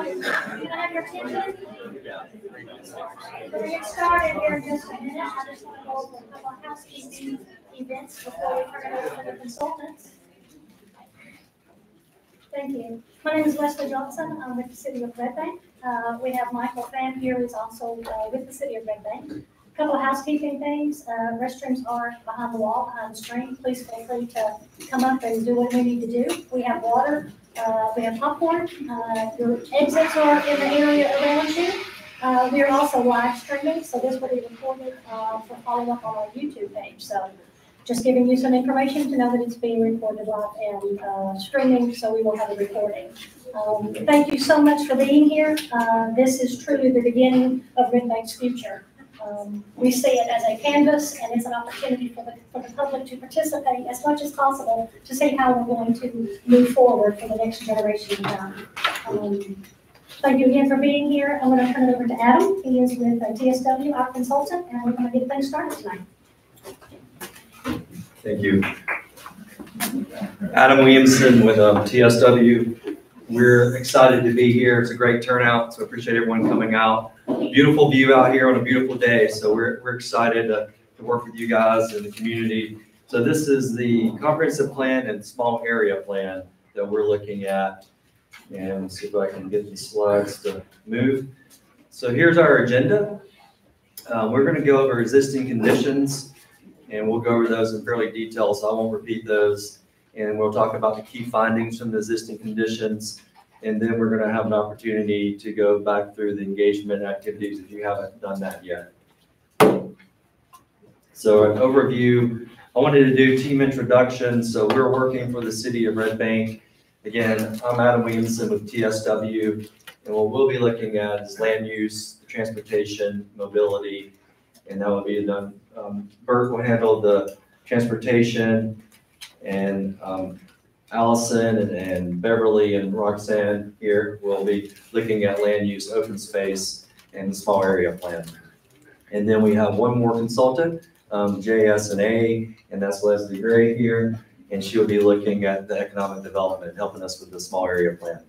You have your attention? We're going to get started here in just a minute. I just want to go over a couple of housekeeping events before we turn it over to the consultants. Thank you. My name is Leslie Johnson. I'm with the City of Red Bank. We have Michael Pham here, who's also with the City of Red Bank. A couple of housekeeping things. Restrooms are behind the wall, behind the screen. Please feel free to come up and do what we need to do. We have water. We have popcorn. Your exits are in the area around you. We are also live streaming, so this will be recorded for follow-up on our YouTube page. So just giving you some information to know that it's being recorded live and streaming, so we will have a recording. Thank you so much for being here. This is truly the beginning of Red Bank's future. We see it as a canvas, and it's an opportunity for the public to participate as much as possible to see how we're going to move forward for the next generation to come. Thank you again for being here. I'm going to turn it over to Adam. He is with TSW, our consultant, and we're going to get things started tonight. Thank you. Adam Williamson with TSW. We're excited to be here. It's a great turnout, so appreciate everyone coming out. Beautiful view out here on a beautiful day, so we're excited to work with you guys in the community. So this is the comprehensive plan and small area plan that we're looking at. And let's see if I can get the slides to move. So here's our agenda. We're going to go over existing conditions, and we'll go over those in fairly detail, so I won't repeat those. And we'll talk about the key findings from the existing conditions. And then we're going to have an opportunity to go back through the engagement activities if you haven't done that yet. So an overview, I wanted to do team introductions. So we're working for the City of Red Bank. Again, I'm Adam Williamson with TSW. And what we'll be looking at is land use, transportation, mobility, and that will be done. Bert will handle the transportation, and Allison and Beverly and Roxanne here will be looking at land use, open space, and the small area plan. And then we have one more consultant, JS&A, and that's Leslie Gray here, and she'll be looking at the economic development, helping us with the small area plan.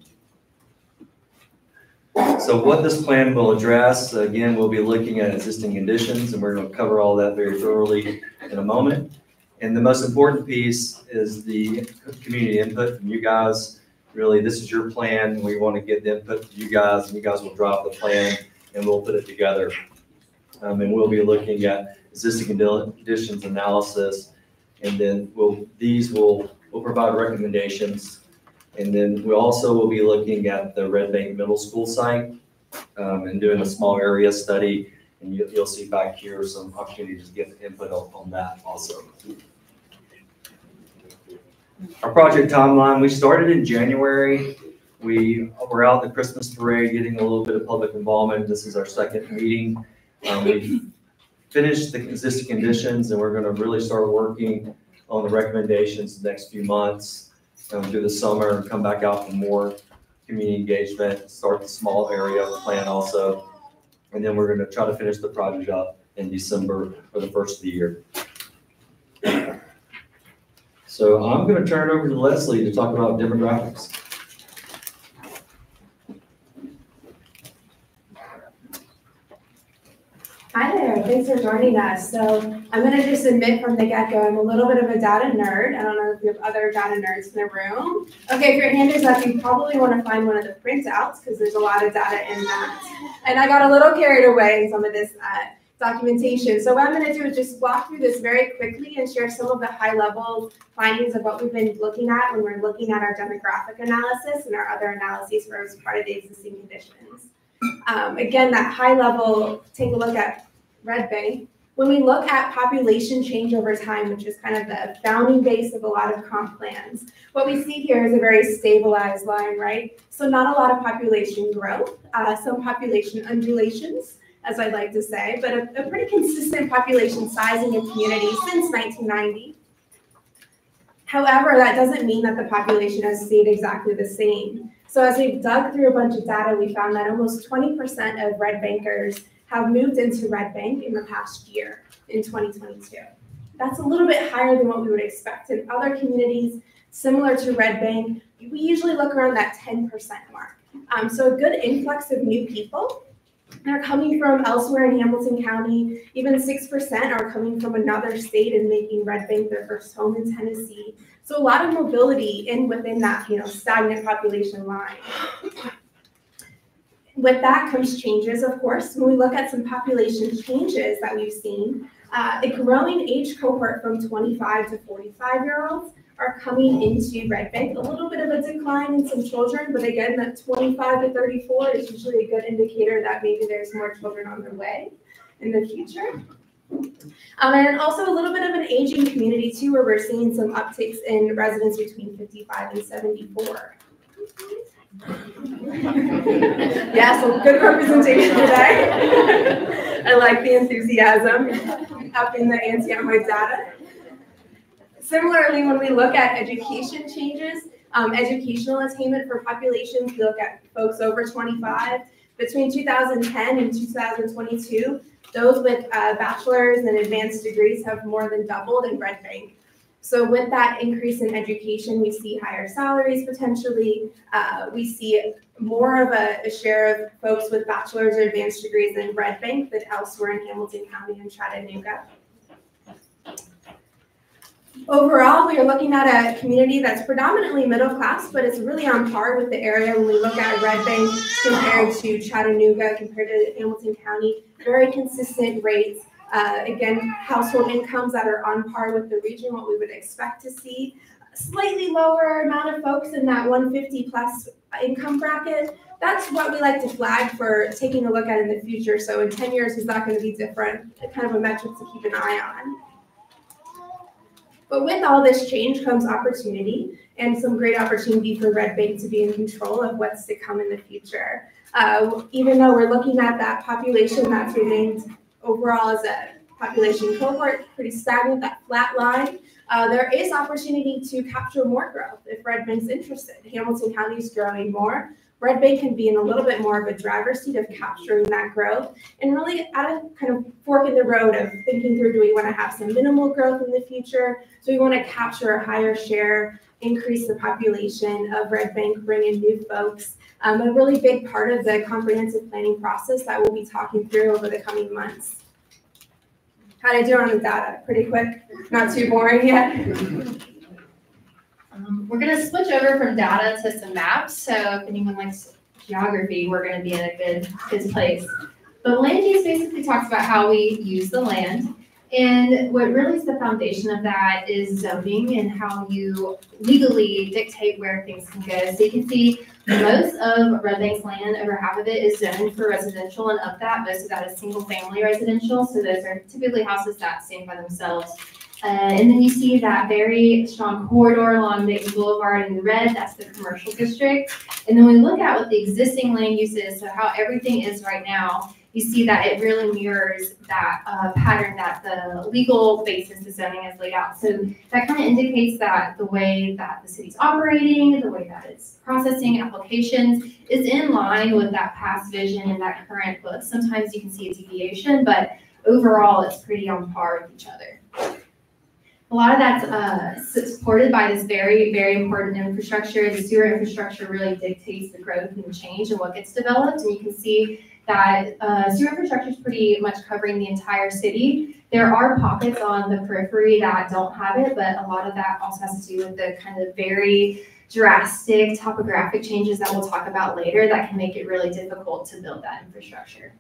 So what this plan will address, again, we'll be looking at existing conditions, and we're going to cover all that very thoroughly in a moment. And the most important piece is the community input from you guys. Really, this is your plan. We want to get the input from you guys, and you guys will drop the plan, and we'll put it together. And we'll be looking at existing conditions analysis, and then we'll provide recommendations. And then we also will be looking at the Red Bank Middle School site and doing a small area study. And you'll see back here some opportunities to get input on that also. Our project timeline, we started in January. We were out in the Christmas parade getting a little bit of public involvement. This is our second meeting. We've finished the existing conditions, and we're going to really start working on the recommendations the next few months. Do the summer and come back out for more community engagement, start the small area plan also. And then we're going to try to finish the project up in December for the first of the year. So I'm going to turn it over to Leslie to talk about demographics. Hi there, thanks for joining us. So I'm going to just admit from the get-go, I'm a little bit of a data nerd. I don't know if we have other data nerds in the room. Okay, if your hand is up, you probably want to find one of the printouts because there's a lot of data in that. And I got a little carried away in some of this documentation. So what I'm going to do is just walk through this very quickly and share some of the high-level findings of what we've been looking at when we're looking at our demographic analysis and our other analyses for as part of the existing conditions. Again, that high level, take a look at Red Bank. When we look at population change over time, which is kind of the founding base of a lot of comp plans, what we see here is a very stabilized line, right? So not a lot of population growth, some population undulations, as I'd like to say, but a pretty consistent population sizing in communities since 1990. However, that doesn't mean that the population has stayed exactly the same. So as we've dug through a bunch of data, we found that almost 20% of Red Bankers have moved into Red Bank in the past year, in 2022. That's a little bit higher than what we would expect in other communities similar to Red Bank. We usually look around that 10% mark. So a good influx of new people. They're coming from elsewhere in Hamilton County. Even 6% are coming from another state and making Red Bank their first home in Tennessee. So a lot of mobility within that, stagnant population line. With that comes changes, of course. When we look at some population changes that we've seen, a growing age cohort from 25 to 45-year-olds are coming into Red Bank. A little bit of a decline in some children, but again, that 25 to 34 is usually a good indicator that maybe there's more children on their way in the future. And also a little bit of an aging community too, where we're seeing some upticks in residents between 55 and 74. Yeah, so good representation today. I like the enthusiasm up in the anti-amyloid data. Similarly, when we look at education changes, educational attainment for populations, we look at folks over 25. Between 2010 and 2022, those with bachelor's and advanced degrees have more than doubled in Red Bank. So with that increase in education, we see higher salaries potentially. We see more of a share of folks with bachelor's or advanced degrees in Red Bank than elsewhere in Hamilton County and Chattanooga. Overall, we are looking at a community that's predominantly middle class, but it's really on par with the area when we look at Red Bank compared to Chattanooga, compared to Hamilton County. Very consistent rates. Again, household incomes that are on par with the region, what we would expect to see. A slightly lower amount of folks in that 150 plus income bracket. That's what we like to flag for taking a look at in the future. So in 10 years, is that going to be different? Kind of a metric to keep an eye on. But with all this change comes opportunity, and some great opportunity for Red Bank to be in control of what's to come in the future. Even though we're looking at that population that's remained overall as a population cohort, pretty stagnant, that flat line, there is opportunity to capture more growth if Red Bank's interested. Hamilton County is growing more. Red Bank can be in a little bit more of a driver's seat of capturing that growth and really at a kind of fork in the road of thinking through, do we want to have some minimal growth in the future? So we want to capture a higher share, increase the population of Red Bank, bring in new folks. A really big part of the comprehensive planning process that we'll be talking through over the coming months. How'd I do on the data? Pretty quick? Not too boring yet? We're going to switch over from data to some maps. So if anyone likes geography, we're going to be in a good place. But land use basically talks about how we use the land. And what really is the foundation of that is zoning and how you legally dictate where things can go. So you can see most of Red Bank's land, over half of it is zoned for residential, and of that, most of that is single family residential. So those are typically houses that stand by themselves. And then you see that very strong corridor along Dayton Boulevard in red, that's the commercial district. And then we look at what the existing land use is, so how everything is right now, you see that it really mirrors that pattern that the legal basis of zoning is laid out. So that kind of indicates that the way that the city's operating, the way that it's processing applications is in line with that past vision and that current book. Sometimes you can see a deviation, but overall it's pretty on par with each other. A lot of that's supported by this very, very important infrastructure. The sewer infrastructure really dictates the growth and the change and what gets developed. And you can see that sewer infrastructure is pretty much covering the entire city. There are pockets on the periphery that don't have it, but a lot of that also has to do with the kind of very drastic topographic changes that we'll talk about later that can make it really difficult to build that infrastructure.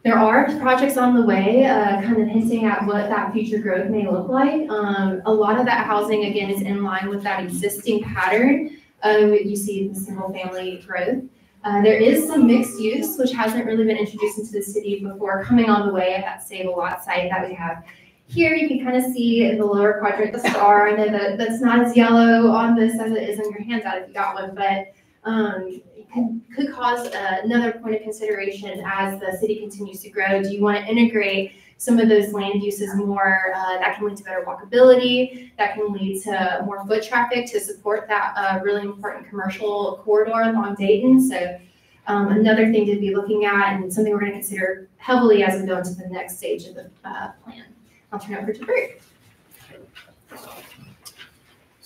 There are projects on the way, kind of hinting at what that future growth may look like. A lot of that housing, again, is in line with that existing pattern you see in the single family growth. There is some mixed use, which hasn't really been introduced into the city before, coming on the way at that Save-A-Lot site that we have here. You can kind of see in the lower quadrant the star. I know that that's not as yellow on this as it is on your handout if you got one, but could cause another point of consideration as the city continues to grow. Do you want to integrate some of those land uses more that can lead to better walkability, that can lead to more foot traffic to support that really important commercial corridor along Dayton? So another thing to be looking at and something we're going to consider heavily as we go into the next stage of the plan. I'll turn it over to Bert.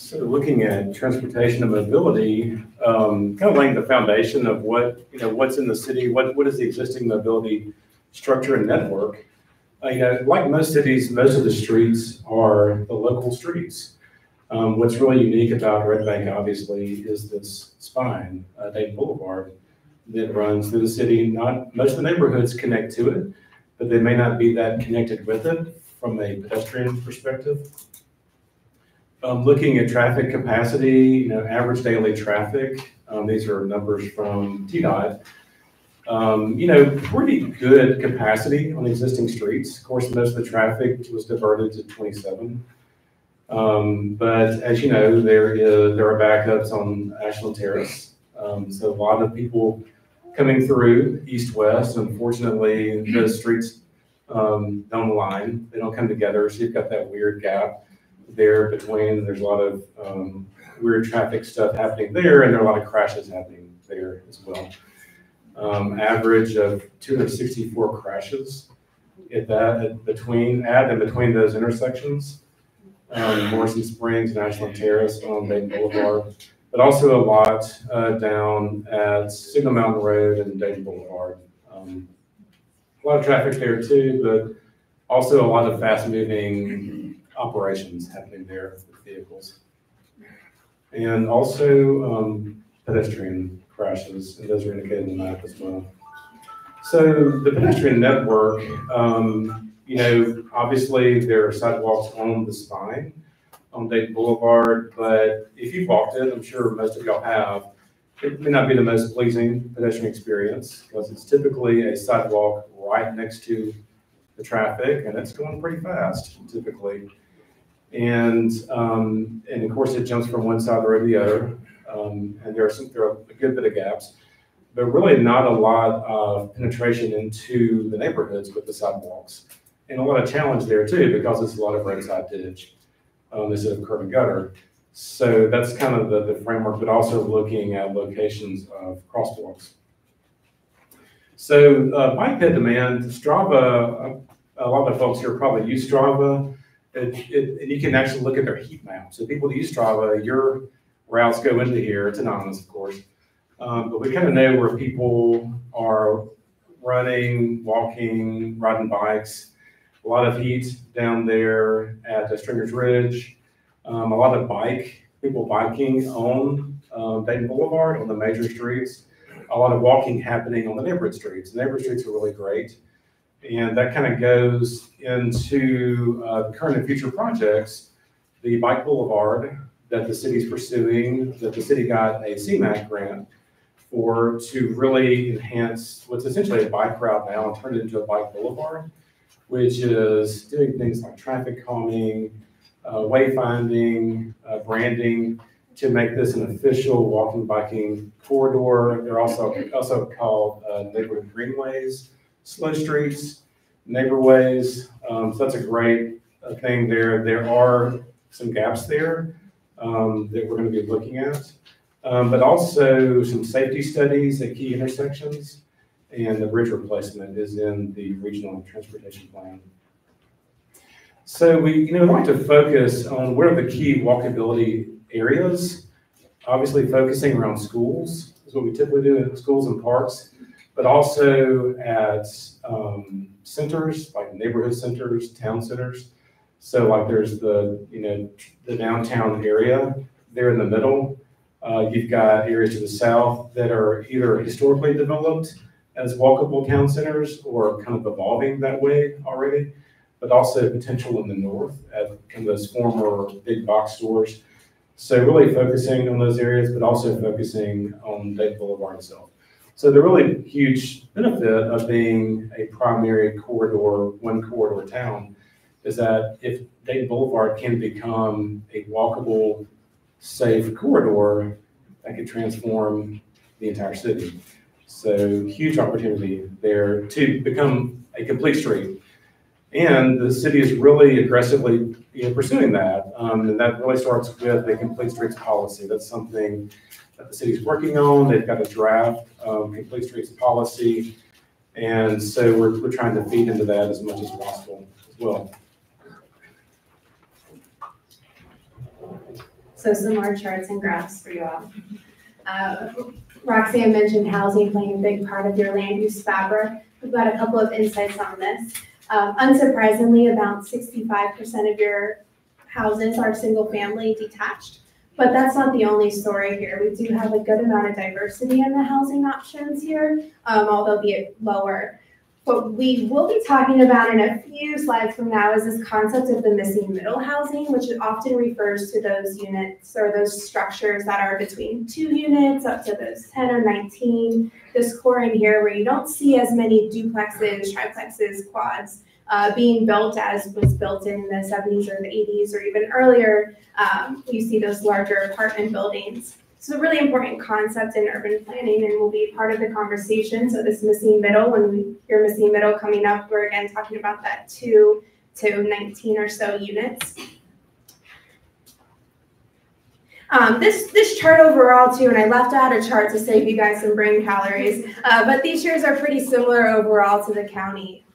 So looking at transportation and mobility, kind of laying the foundation of what, what's in the city, what is the existing mobility structure and network. Like most cities, most of the streets are the local streets. What's really unique about Red Bank, obviously, is this spine, Dayton Boulevard, that runs through the city. Most of the neighborhoods connect to it, but they may not be that connected with it from a pedestrian perspective. Looking at traffic capacity, average daily traffic, these are numbers from TDOT. Pretty good capacity on existing streets. Of course, most of the traffic was diverted to 27. But as you know, there are backups on Ashland Terrace. So a lot of people coming through east-west. Unfortunately, those streets don't align. They don't come together. So you've got that weird gap there between. There's a lot of weird traffic stuff happening there, and there are a lot of crashes happening there as well. Average of 264 crashes in between those intersections. Morrison Springs and Ashland Terrace on Dayton Boulevard, but also a lot down at Signal Mountain Road and Dayton Boulevard. A lot of traffic there too, but also a lot of fast-moving operations happening there with vehicles. And also pedestrian crashes, and those are indicated in the map as well. So the pedestrian network, obviously there are sidewalks on the spine on Dayton Boulevard, but if you've walked it, I'm sure most of y'all have, it may not be the most pleasing pedestrian experience because it's typically a sidewalk right next to the traffic, and it's going pretty fast typically. And of course it jumps from one side of the road to the other, and there are a good bit of gaps, but really not a lot of penetration into the neighborhoods with the sidewalks. And a lot of challenge there too, because it's a lot of roadside ditch instead of curb and gutter. So that's kind of the framework, but also looking at locations of crosswalks. So bike ped demand, Strava, a lot of folks here probably use Strava, and you can actually look at their heat map. So people that use Strava, your routes go into here. It's anonymous, of course. But we kind of know where people are running, walking, riding bikes. A lot of heat down there at Stringer's Ridge. A lot of people biking on Dayton Boulevard on the major streets. A lot of walking happening on the neighborhood streets. The neighborhood streets are really great. And that kind of goes into the current and future projects. The Bike Boulevard that the city's pursuing, that the city got a CMAQ grant for, to really enhance what's essentially a bike route now and turn it into a bike boulevard, which is doing things like traffic calming, wayfinding, branding, to make this an official walking, biking corridor. They're also called neighborhood greenways, slow streets, neighborways. So that's a great thing there. There are some gaps there that we're going to be looking at, but also some safety studies at key intersections, and the bridge replacement is in the regional transportation plan. So we like to focus on what are the key walkability areas, obviously focusing around schools is what we typically do at schools and parks, but also at centers like neighborhood centers, town centers. So like there's the downtown area there in the middle. You've got areas to the south that are either historically developed as walkable town centers or kind of evolving that way already, but also potential in the north at kind of those former big box stores. So really focusing on those areas, but also focusing on Dayton Boulevard itself. So the really huge benefit of being a primary corridor, one corridor town, is that if Dayton Boulevard can become a walkable, safe corridor, that could transform the entire city. So huge opportunity there to become a complete street. And the city is really aggressively pursuing that. And that really starts with a complete streets policy. That's something that the city's working on. They've got a draft complete streets policy. And so we're trying to feed into that as much as possible as well. So some more charts and graphs for you all. Roxanne mentioned housing playing a big part of your land use fabric. We've got a couple of insights on this. Unsurprisingly, about 65% of your houses are single family detached, but that's not the only story here. We do have a good amount of diversity in the housing options here, although be it lower. What we will be talking about in a few slides from now is this concept of the missing middle housing, which often refers to those units or those structures that are between 2 units up to those 10 or 19. This core in here where you don't see as many duplexes, triplexes, quads being built as was built in the 70s or the 80s or even earlier. You see those larger apartment buildings. It's a really important concept in urban planning and will be part of the conversation. So this missing middle, when we hear missing middle coming up, we're again talking about that 2 to 19 or so units. This chart overall too, and I left out a chart to save you guys some brain calories, but these shares are pretty similar overall to the county.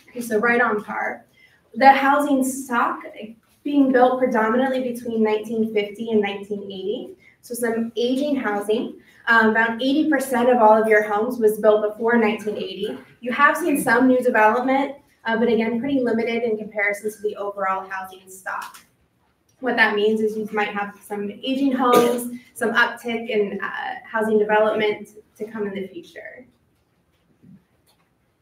Okay, so right on par. The housing stock being built predominantly between 1950 and 1980. So some aging housing. About 80% of all of your homes was built before 1980. You have seen some new development, but again, pretty limited in comparison to the overall housing stock. What that means is you might have some aging homes, some uptick in housing development to come in the future.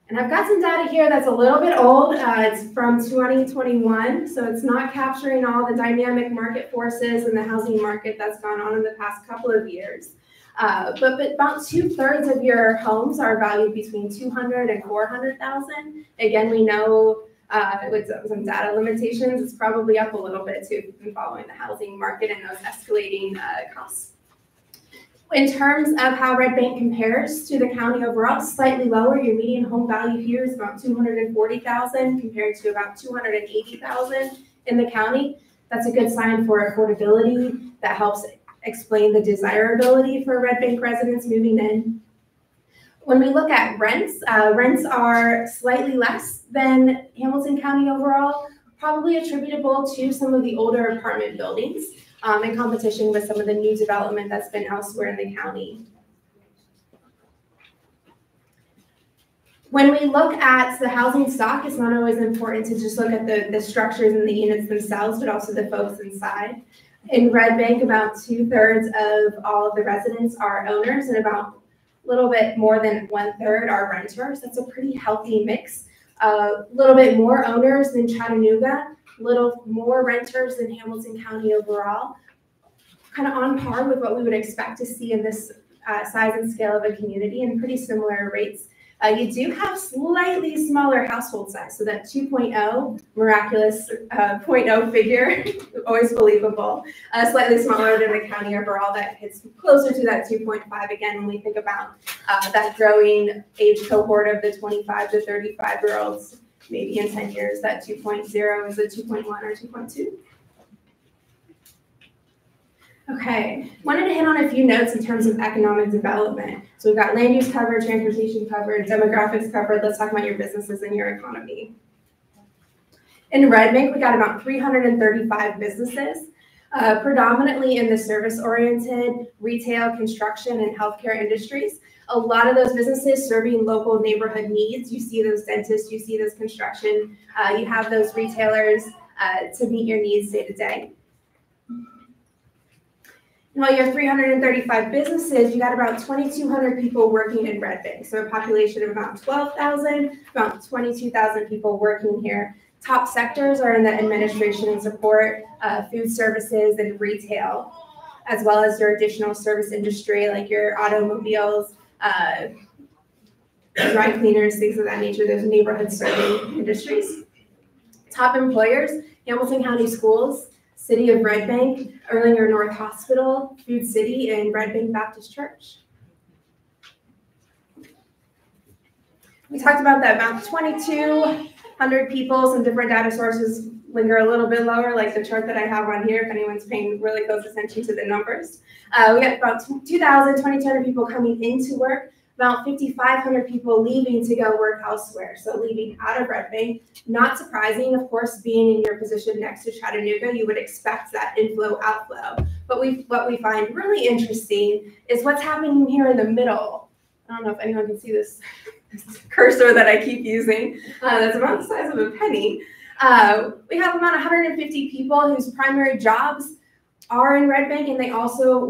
And I've got some data here that's a little bit old. It's from 2021, so it's not capturing all the dynamic market forces in the housing market that's gone on in the past couple of years. But about 2/3 of your homes are valued between $200,000 and $400,000. Again, we know with some data limitations, it's probably up a little bit too if you've been following the housing market and those escalating costs. In terms of how Red Bank compares to the county overall, slightly lower. Your median home value here is about $240,000 compared to about $280,000 in the county. That's a good sign for affordability. That helps explain the desirability for Red Bank residents moving in. When we look at rents, rents are slightly less than Hamilton County overall, probably attributable to some of the older apartment buildings. In competition with some of the new development that's been elsewhere in the county. When we look at the housing stock, it's not always important to just look at the structures and the units themselves, but also the folks inside. In Red Bank, about 2/3 of all of the residents are owners and about a little bit more than 1/3 are renters. That's a pretty healthy mix. A little bit more owners than Chattanooga, little more renters than Hamilton County overall, kind of on par with what we would expect to see in this size and scale of a community and pretty similar rates. You do have slightly smaller household size, so that 2.0, miraculous 0.0 figure, always believable, slightly smaller than the county overall. That hits closer to that 2.5 again when we think about that growing age cohort of the 25 to 35-year-olds. Maybe in 10 years, that 2.0 is a 2.1 or 2.2. Okay, wanted to hit on a few notes in terms of economic development. So we've got land use covered, transportation covered, demographics covered. Let's talk about your businesses and your economy. In Red Bank, we got about 335 businesses, predominantly in the service-oriented, retail, construction, and healthcare industries. A lot of those businesses serving local neighborhood needs. You see those dentists, you see those construction, you have those retailers to meet your needs day to day. And while you have 335 businesses, you got about 2,200 people working in Red Bank. So a population of about 12,000, about 22,000 people working here. Top sectors are in the administration and support, food services and retail, as well as your additional service industry like your automobiles, dry cleaners, things of that nature, those neighborhood serving industries. Top employers, Hamilton County Schools, City of Red Bank, Erlanger North Hospital, Food City, and Red Bank Baptist Church. We talked about that, about 2,200 people, some different data sources linger a little bit lower, like the chart that I have on here, if anyone's paying really close attention to the numbers. We got about 2,200 people coming into work, about 5,500 people leaving to go work elsewhere, so leaving out of Red Bank. Not surprising, of course, being in your position next to Chattanooga, you would expect that inflow, outflow. But what we find really interesting is what's happening here in the middle. I don't know if anyone can see this cursor that I keep using. That's about the size of a penny. We have about 150 people whose primary jobs are in Red Bank, and they also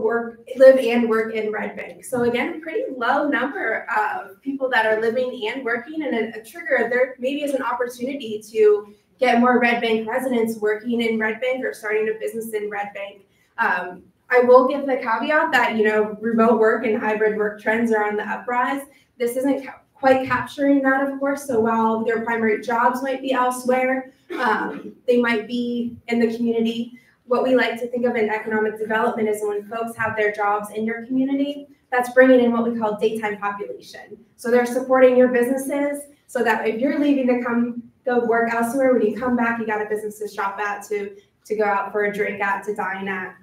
live and work in Red Bank. So again, a pretty low number of people that are living and working, and a trigger there maybe is an opportunity to get more Red Bank residents working in Red Bank or starting a business in Red Bank. I will give the caveat that, remote work and hybrid work trends are on the uprise. This isn't quite capturing that, of course. So while their primary jobs might be elsewhere, they might be in the community. What we like to think of in economic development is when folks have their jobs in your community, that's bringing in what we call daytime population. So they're supporting your businesses so that if you're leaving to go work elsewhere, when you come back, you got a business to shop at, to go out for a drink at, to dine at.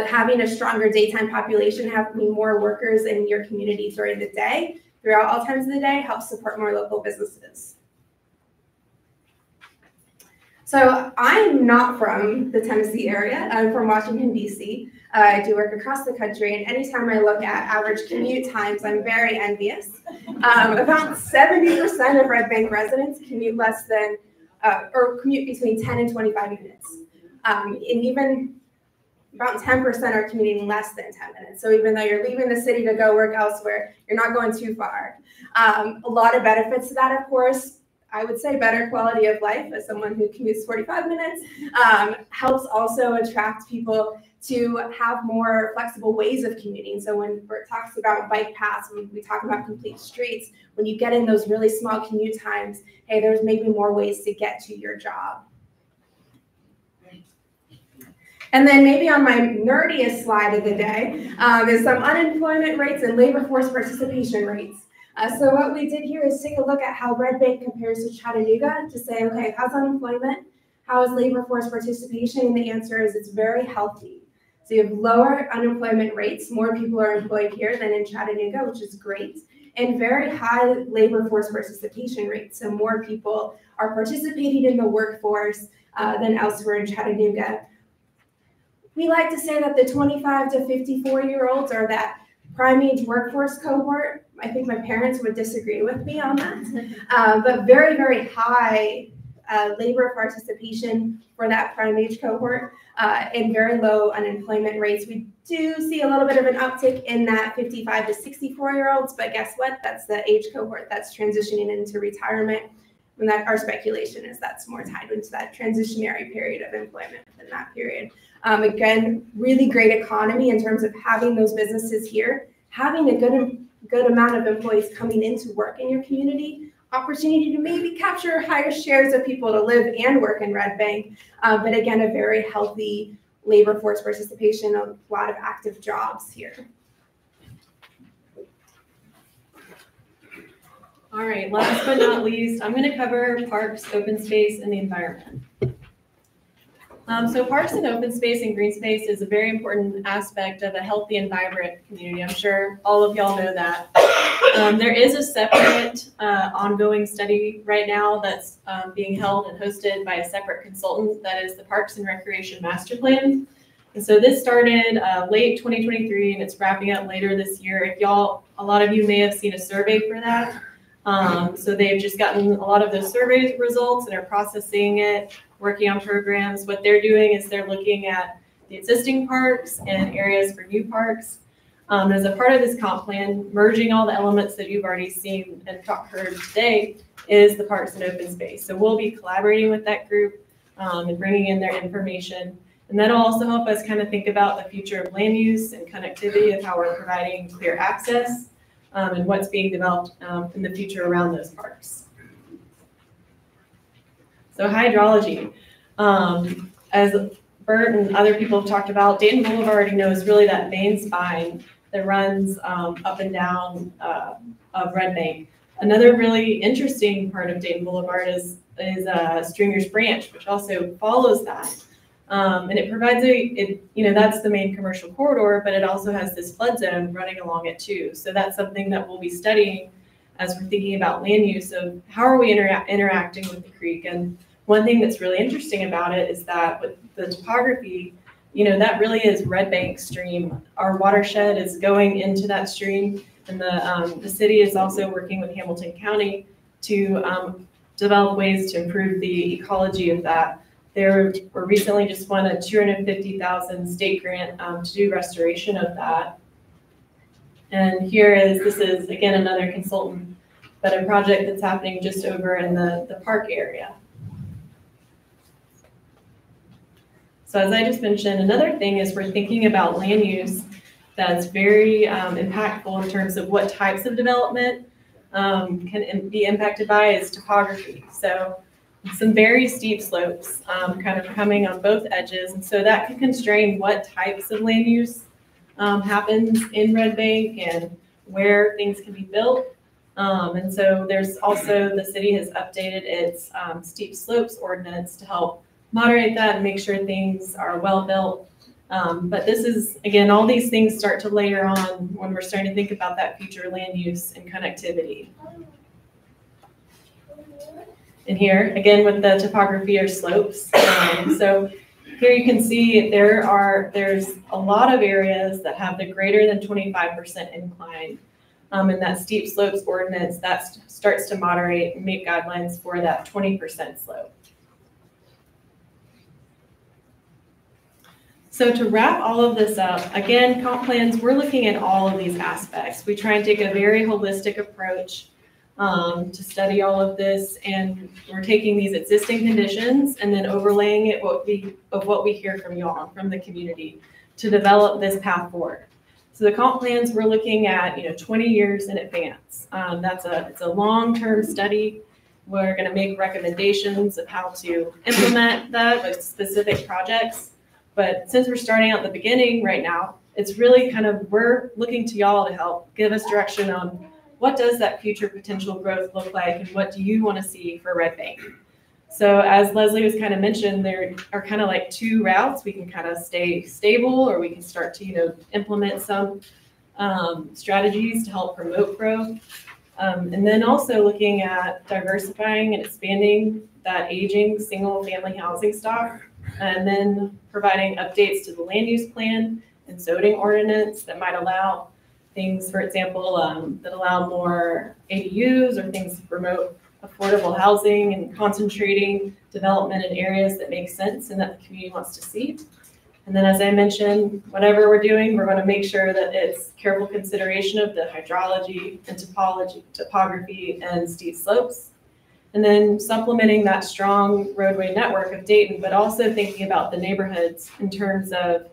Having a stronger daytime population, having more workers in your community during the day, throughout all times of the day, helps support more local businesses. So I'm not from the Tennessee area. I'm from Washington, D.C. I do work across the country, and anytime I look at average commute times, I'm very envious. About 70% of Red Bank residents commute less than, or commute between 10 and 25 minutes. And even about 10% are commuting less than 10 minutes. So even though you're leaving the city to go work elsewhere, you're not going too far. A lot of benefits to that, of course. I would say better quality of life as someone who commutes 45 minutes, helps also attract people to have more flexible ways of commuting. So when Bert talks about bike paths, when we talk about complete streets, when you get in those really small commute times, hey, there's maybe more ways to get to your job. And then maybe on my nerdiest slide of the day is some unemployment rates and labor force participation rates. So what we did here is take a look at how Red Bank compares to Chattanooga to say, okay, how's unemployment? How is labor force participation? And the answer is it's very healthy. So you have lower unemployment rates. More people are employed here than in Chattanooga, which is great. And very high labor force participation rates. So more people are participating in the workforce than elsewhere in Chattanooga. We like to say that the 25 to 54-year-olds are that prime age workforce cohort. I think my parents would disagree with me on that, but very, very high labor participation for that prime age cohort and very low unemployment rates. We do see a little bit of an uptick in that 55 to 64-year-olds, but guess what? That's the age cohort that's transitioning into retirement. And that our speculation is that's more tied into that transitionary period of employment within that period. Again, really great economy in terms of having those businesses here, having a good amount of employees coming into work in your community, opportunity to maybe capture higher shares of people to live and work in Red Bank, but again, a very healthy labor force participation, a lot of active jobs here. All right, last but not least, I'm going to cover parks, open space, and the environment. So parks and open space and green space is a very important aspect of a healthy and vibrant community. I'm sure all of y'all know that. There is a separate ongoing study right now that's being held and hosted by a separate consultant, that is the Parks and Recreation Master Plan. And so this started late 2023 and it's wrapping up later this year. If y'all, a lot of you may have seen a survey for that. So they've just gotten a lot of those survey results and are processing it, working on programs. What they're doing is they're looking at the existing parks and areas for new parks. As a part of this comp plan, merging all the elements that you've already seen and heard today is the parks and open space. So we'll be collaborating with that group and bringing in their information. And that'll also help us kind of think about the future of land use and connectivity of how we're providing clear access and what's being developed in the future around those parks. So hydrology, as Bert and other people have talked about, Dayton Boulevard, is really that main spine that runs up and down of Red Bank. Another really interesting part of Dayton Boulevard is Stringer's Branch, which also follows that. And it provides that's the main commercial corridor, but it also has this flood zone running along it too. So that's something that we'll be studying as we're thinking about land use of how are we interacting with the creek. And one thing that's really interesting about it is that with the topography, that really is Red Bank stream. Our watershed is going into that stream, and the city is also working with Hamilton County to develop ways to improve the ecology of that. They were recently just won a $250,000 state grant to do restoration of that. And this is again another consultant, but a project that's happening just over in the park area. So as I just mentioned, another thing is we're thinking about land use that's very impactful in terms of what types of development can be impacted by is topography. So some very steep slopes kind of coming on both edges. And so that can constrain what types of land use happens in Red Bank and where things can be built. And so there's also, the city has updated its steep slopes ordinance to help moderate that and make sure things are well built. But this is, again, all these things start to layer on when we're starting to think about that future land use and connectivity. And here, again, with the topography or slopes. So here you can see there's a lot of areas that have the greater than 25% incline. And that steep slopes ordinance, that starts to moderate and make guidelines for that 20% slope. So to wrap all of this up, again, comp plans, we're looking at all of these aspects. We try and take a very holistic approach to study all of this, and we're taking these existing conditions and then overlaying it of what we hear from y'all, from the community, to develop this path forward. So the comp plans, we're looking at 20 years in advance. It's a long-term study. We're going to make recommendations of how to implement that with specific projects. But since we're starting out the beginning right now, it's really we're looking to y'all to help give us direction on what does that future potential growth look like, and what do you want to see for Red Bank? So as Leslie was mentioned, there are like two routes. We can stay stable, or we can start to implement some strategies to help promote growth. And then also looking at diversifying and expanding that aging single family housing stock, and then providing updates to the land use plan and zoning ordinance that might allow things, for example, that allow more ADUs or things to promote affordable housing and concentrating development in areas that make sense and that the community wants to see. And then, as I mentioned, whatever we're doing, we're going to make sure that it's careful consideration of the hydrology and topography and steep slopes. And then supplementing that strong roadway network of Dayton, but also thinking about the neighborhoods in terms of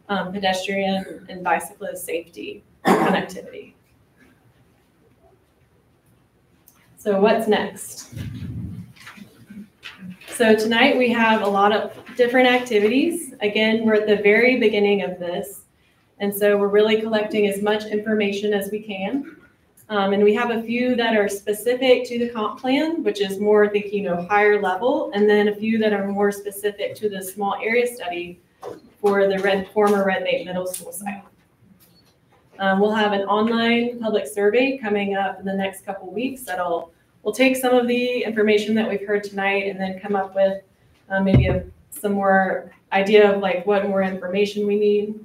pedestrian and bicyclist safety and connectivity. So what's next? So tonight we have a lot of different activities. Again, we're at the very beginning of this. And so we're really collecting as much information as we can. And we have a few that are specific to the comp plan, which is more thinking, higher level, and then a few that are more specific to the small area study for the former Red Bank Middle School site. We'll have an online public survey coming up in the next couple weeks we'll take some of the information that we've heard tonight and then come up with maybe some more idea of what more information we need.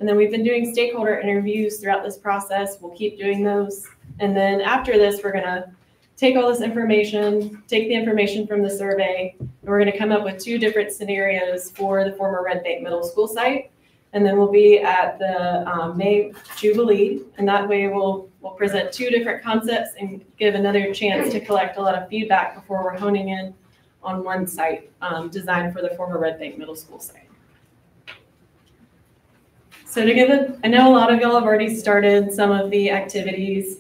And then we've been doing stakeholder interviews throughout this process. We'll keep doing those. And then after this, we're going to take all this information, take the information from the survey, and we're going to come up with 2 different scenarios for the former Red Bank Middle School site. And then we'll be at the May Jubilee, and that way we'll present 2 different concepts and give another chance to collect a lot of feedback before we're honing in on one site designed for the former Red Bank Middle School site. So I know a lot of y'all have already started some of the activities.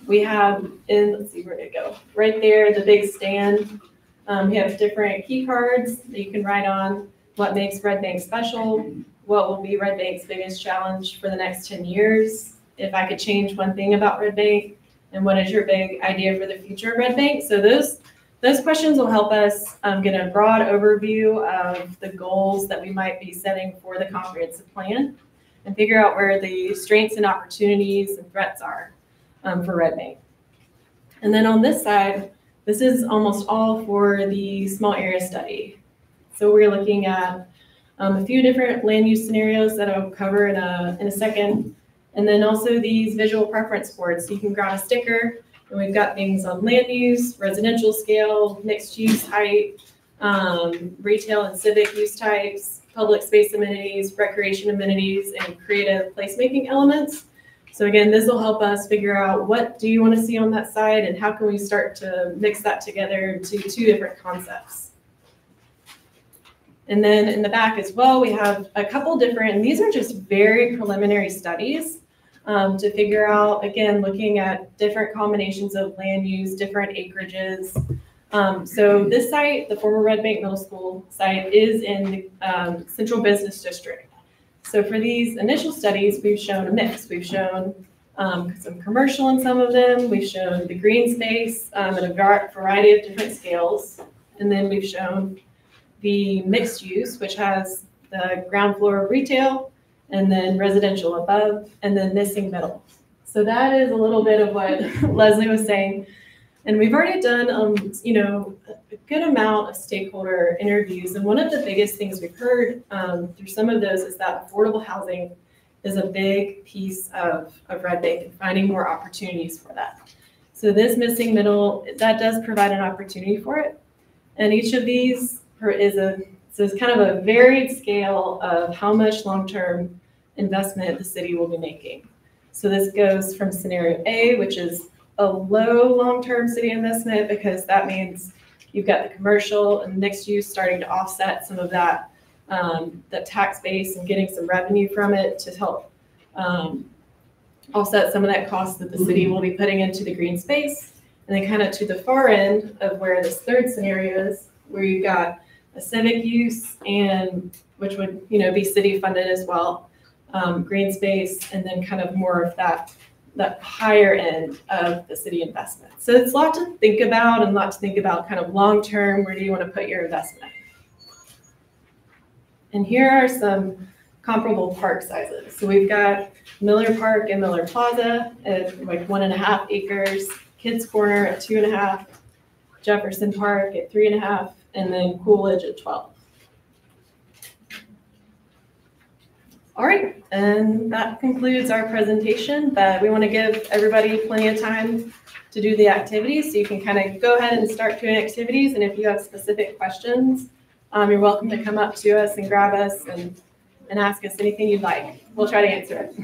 We have let's see where to go. Right there, the big stand. We have different key cards that you can write on what makes Red Bank special, what will be Red Bank's biggest challenge for the next 10 years, if I could change one thing about Red Bank, and what is your big idea for the future of Red Bank. So those questions will help us get a broad overview of the goals that we might be setting for the comprehensive plan, and figure out where the strengths and opportunities and threats are for Red Bank. And then on this side, this is almost all for the small area study. So we're looking at a few different land use scenarios that I'll cover in a second. And then also these visual preference boards. So you can grab a sticker, and we've got things on land use, residential scale, mixed use height, retail and civic use types, public space amenities, recreation amenities, and creative placemaking elements. So again, this will help us figure out what do you want to see on that side and how can we start to mix that together into two different concepts. And then in the back as well, we have a couple different, and these are just very preliminary studies to figure out, again, looking at different combinations of land use, different acreages. So this site, the former Red Bank Middle School site, is in the Central Business District. So for these initial studies, we've shown a mix. We've shown some commercial in some of them. We've shown the green space at a variety of different scales. And then we've shown the mixed use, which has the ground floor of retail and then residential above and then missing middle. So that is a little bit of what Leslie was saying. And we've already done, a good amount of stakeholder interviews. And one of the biggest things we've heard through some of those is that affordable housing is a big piece of Red Bank and finding more opportunities for that. So this missing middle, that does provide an opportunity for it. And each of these is kind of a varied scale of how much long-term investment the city will be making. So this goes from scenario A, which is a low long-term city investment, because that means you've got the commercial and mixed use starting to offset some of that tax base and getting some revenue from it to help offset some of that cost that the city will be putting into the green space. And then kind of to the far end of where this third scenario is, where you've got a civic use, and which would be city funded as well, green space, and then kind of more of that higher end of the city investment. So it's a lot to think about, and a lot to think about kind of long term, where do you want to put your investment? And here are some comparable park sizes. So we've got Miller Park and Miller Plaza at like 1.5 acres, Kids Corner at 2.5, Jefferson Park at 3.5, and then Coolidge at 12. All right, and that concludes our presentation, but we want to give everybody plenty of time to do the activities, so you can kind of go ahead and start doing activities, and if you have specific questions, you're welcome to come up to us and grab us and ask us anything you'd like. We'll try to answer it.